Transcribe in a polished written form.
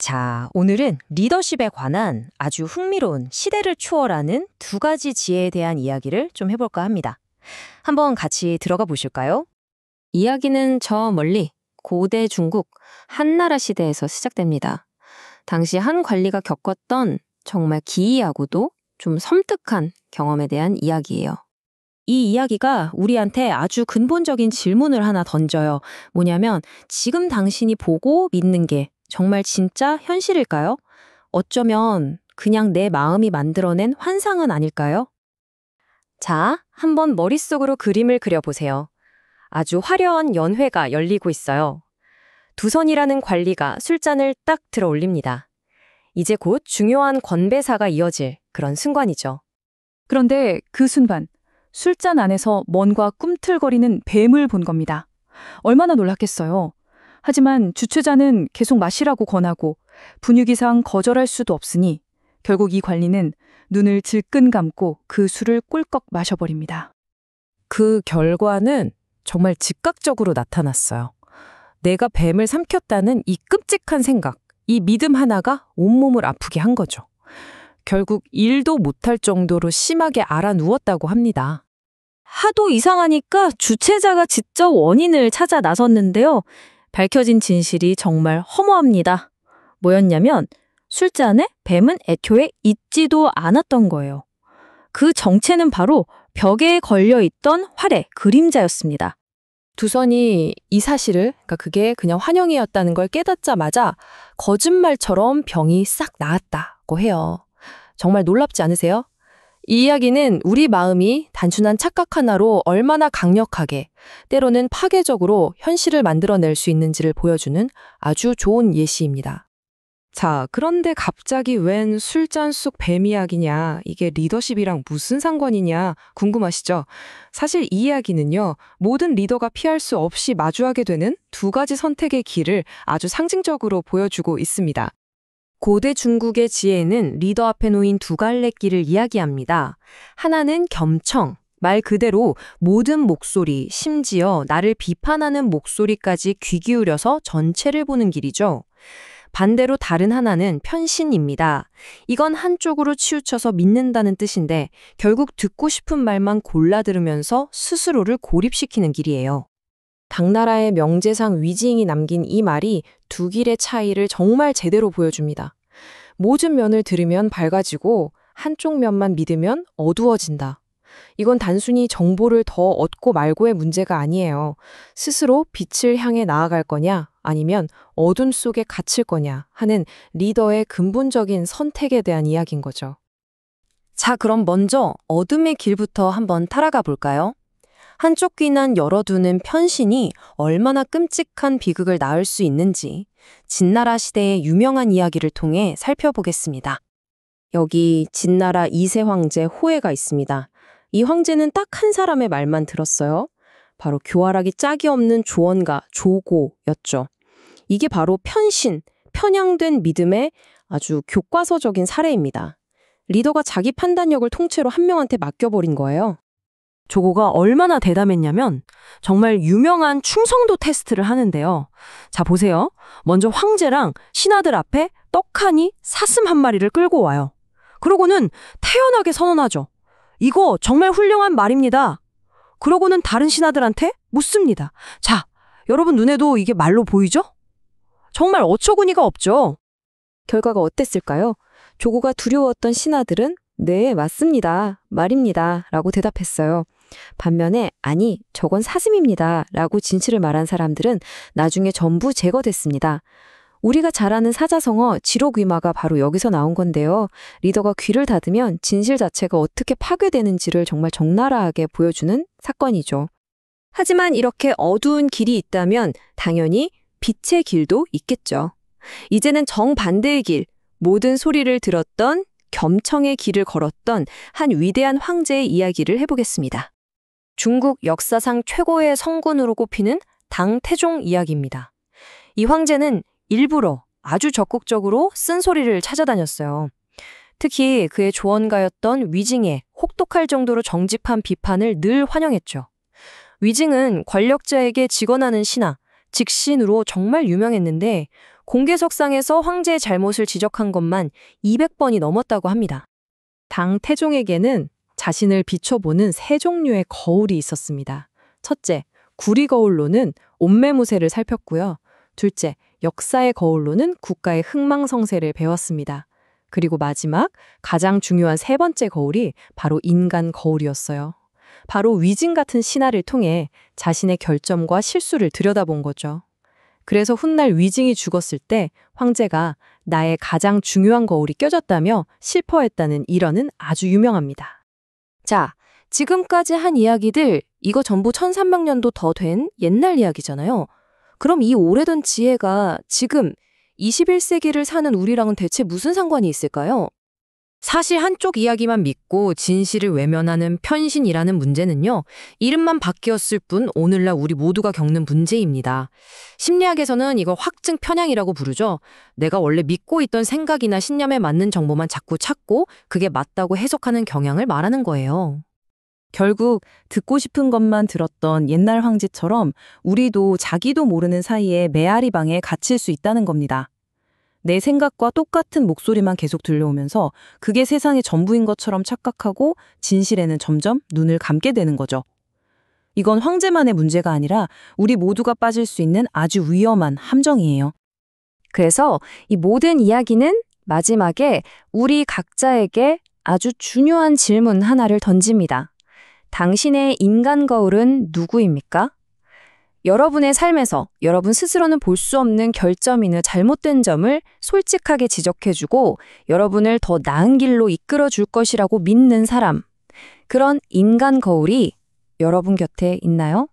자, 오늘은 리더십에 관한 아주 흥미로운 시대를 추월하는 두 가지 지혜에 대한 이야기를 좀 해볼까 합니다. 한번 같이 들어가 보실까요? 이야기는 저 멀리 고대 중국 한나라 시대에서 시작됩니다. 당시 한 관리가 겪었던 정말 기이하고도 좀 섬뜩한 경험에 대한 이야기예요. 이 이야기가 우리한테 아주 근본적인 질문을 하나 던져요. 뭐냐면 지금 당신이 보고 믿는 게 정말 진짜 현실일까요? 어쩌면 그냥 내 마음이 만들어낸 환상은 아닐까요? 자, 한번 머릿속으로 그림을 그려보세요. 아주 화려한 연회가 열리고 있어요. 두선이라는 관리가 술잔을 딱 들어 올립니다. 이제 곧 중요한 건배사가 이어질 그런 순간이죠. 그런데 그 순간 술잔 안에서 뭔가 꿈틀거리는 뱀을 본 겁니다. 얼마나 놀랐겠어요. 하지만 주최자는 계속 마시라고 권하고 분위기상 거절할 수도 없으니 결국 이 관리는 눈을 질끈 감고 그 술을 꿀꺽 마셔버립니다. 그 결과는 정말 즉각적으로 나타났어요. 내가 뱀을 삼켰다는 이 끔찍한 생각, 이 믿음 하나가 온몸을 아프게 한 거죠. 결국 일도 못할 정도로 심하게 알아누웠다고 합니다. 하도 이상하니까 주최자가 직접 원인을 찾아 나섰는데요. 밝혀진 진실이 정말 허무합니다. 뭐였냐면 술잔에 뱀은 애초에 있지도 않았던 거예요. 그 정체는 바로 벽에 걸려있던 활의 그림자였습니다. 두선이 이 사실을, 그러니까 그게 그냥 환영이었다는 걸 깨닫자마자 거짓말처럼 병이 싹 나았다고 해요. 정말 놀랍지 않으세요? 이 이야기는 우리 마음이 단순한 착각 하나로 얼마나 강력하게, 때로는 파괴적으로 현실을 만들어낼 수 있는지를 보여주는 아주 좋은 예시입니다. 자, 그런데 갑자기 웬 술잔 속 뱀 이야기냐, 이게 리더십이랑 무슨 상관이냐 궁금하시죠? 사실 이 이야기는요, 모든 리더가 피할 수 없이 마주하게 되는 두 가지 선택의 길을 아주 상징적으로 보여주고 있습니다. 고대 중국의 지혜는 리더 앞에 놓인 두 갈래 길을 이야기합니다. 하나는 겸청, 말 그대로 모든 목소리, 심지어 나를 비판하는 목소리까지 귀 기울여서 전체를 보는 길이죠. 반대로 다른 하나는 편신입니다. 이건 한쪽으로 치우쳐서 믿는다는 뜻인데 결국 듣고 싶은 말만 골라 들으면서 스스로를 고립시키는 길이에요. 당나라의 명제상 위징이 남긴 이 말이 두 길의 차이를 정말 제대로 보여줍니다. 모든 면을 들으면 밝아지고 한쪽 면만 믿으면 어두워진다. 이건 단순히 정보를 더 얻고 말고의 문제가 아니에요. 스스로 빛을 향해 나아갈 거냐 아니면 어둠 속에 갇힐 거냐 하는 리더의 근본적인 선택에 대한 이야기인 거죠. 자, 그럼 먼저 어둠의 길부터 한번 따라가 볼까요? 한쪽 귀만 열어두는 편신이 얼마나 끔찍한 비극을 낳을 수 있는지 진나라 시대의 유명한 이야기를 통해 살펴보겠습니다. 여기 진나라 2세 황제 호해가 있습니다. 이 황제는 딱 한 사람의 말만 들었어요. 바로 교활하기 짝이 없는 조언가 조고였죠. 이게 바로 편신, 편향된 믿음의 아주 교과서적인 사례입니다. 리더가 자기 판단력을 통째로 한 명한테 맡겨버린 거예요. 조고가 얼마나 대담했냐면 정말 유명한 충성도 테스트를 하는데요. 자, 보세요. 먼저 황제랑 신하들 앞에 떡하니 사슴 한 마리를 끌고 와요. 그러고는 태연하게 선언하죠. 이거 정말 훌륭한 말입니다. 그러고는 다른 신하들한테 묻습니다. 자, 여러분 눈에도 이게 말로 보이죠? 정말 어처구니가 없죠. 결과가 어땠을까요? 조고가 두려웠던 신하들은 네, 맞습니다. 말입니다. 라고 대답했어요. 반면에 아니, 저건 사슴입니다. 라고 진실을 말한 사람들은 나중에 전부 제거됐습니다. 우리가 잘 아는 사자성어 지록위마가 바로 여기서 나온 건데요. 리더가 귀를 닫으면 진실 자체가 어떻게 파괴되는지를 정말 적나라하게 보여주는 사건이죠. 하지만 이렇게 어두운 길이 있다면 당연히 빛의 길도 있겠죠. 이제는 정반대의 길, 모든 소리를 들었던 겸청의 길을 걸었던 한 위대한 황제의 이야기를 해보겠습니다. 중국 역사상 최고의 성군으로 꼽히는 당태종 이야기입니다. 이 황제는 일부러 아주 적극적으로 쓴소리를 찾아다녔어요. 특히 그의 조언가였던 위징의 혹독할 정도로 정직한 비판을 늘 환영했죠. 위징은 권력자에게 직언하는 신하, 직신으로 정말 유명했는데 공개석상에서 황제의 잘못을 지적한 것만 200번이 넘었다고 합니다. 당 태종에게는 자신을 비춰보는 세 종류의 거울이 있었습니다. 첫째, 구리 거울로는 옴매무새를 살폈고요. 둘째, 역사의 거울로는 국가의 흥망성쇠를 배웠습니다. 그리고 마지막, 가장 중요한 세 번째 거울이 바로 인간 거울이었어요. 바로 위증 같은 신화를 통해 자신의 결점과 실수를 들여다본 거죠. 그래서 훗날 위증이 죽었을 때 황제가 나의 가장 중요한 거울이 껴졌다며 슬퍼했다는 일화는 아주 유명합니다. 자, 지금까지 한 이야기들 이거 전부 1300년도 더 된 옛날 이야기잖아요. 그럼 이 오래된 지혜가 지금 21세기를 사는 우리랑은 대체 무슨 상관이 있을까요? 사실 한쪽 이야기만 믿고 진실을 외면하는 편신이라는 문제는요, 이름만 바뀌었을 뿐 오늘날 우리 모두가 겪는 문제입니다. 심리학에서는 이걸 확증 편향이라고 부르죠. 내가 원래 믿고 있던 생각이나 신념에 맞는 정보만 자꾸 찾고 그게 맞다고 해석하는 경향을 말하는 거예요. 결국 듣고 싶은 것만 들었던 옛날 황제처럼 우리도 자기도 모르는 사이에 메아리 방에 갇힐 수 있다는 겁니다. 내 생각과 똑같은 목소리만 계속 들려오면서 그게 세상의 전부인 것처럼 착각하고 진실에는 점점 눈을 감게 되는 거죠. 이건 황제만의 문제가 아니라 우리 모두가 빠질 수 있는 아주 위험한 함정이에요. 그래서 이 모든 이야기는 마지막에 우리 각자에게 아주 중요한 질문 하나를 던집니다. 당신의 인간 거울은 누구입니까? 여러분의 삶에서 여러분 스스로는 볼 수 없는 결점이나 잘못된 점을 솔직하게 지적해주고 여러분을 더 나은 길로 이끌어줄 것이라고 믿는 사람. 그런 인간 거울이 여러분 곁에 있나요?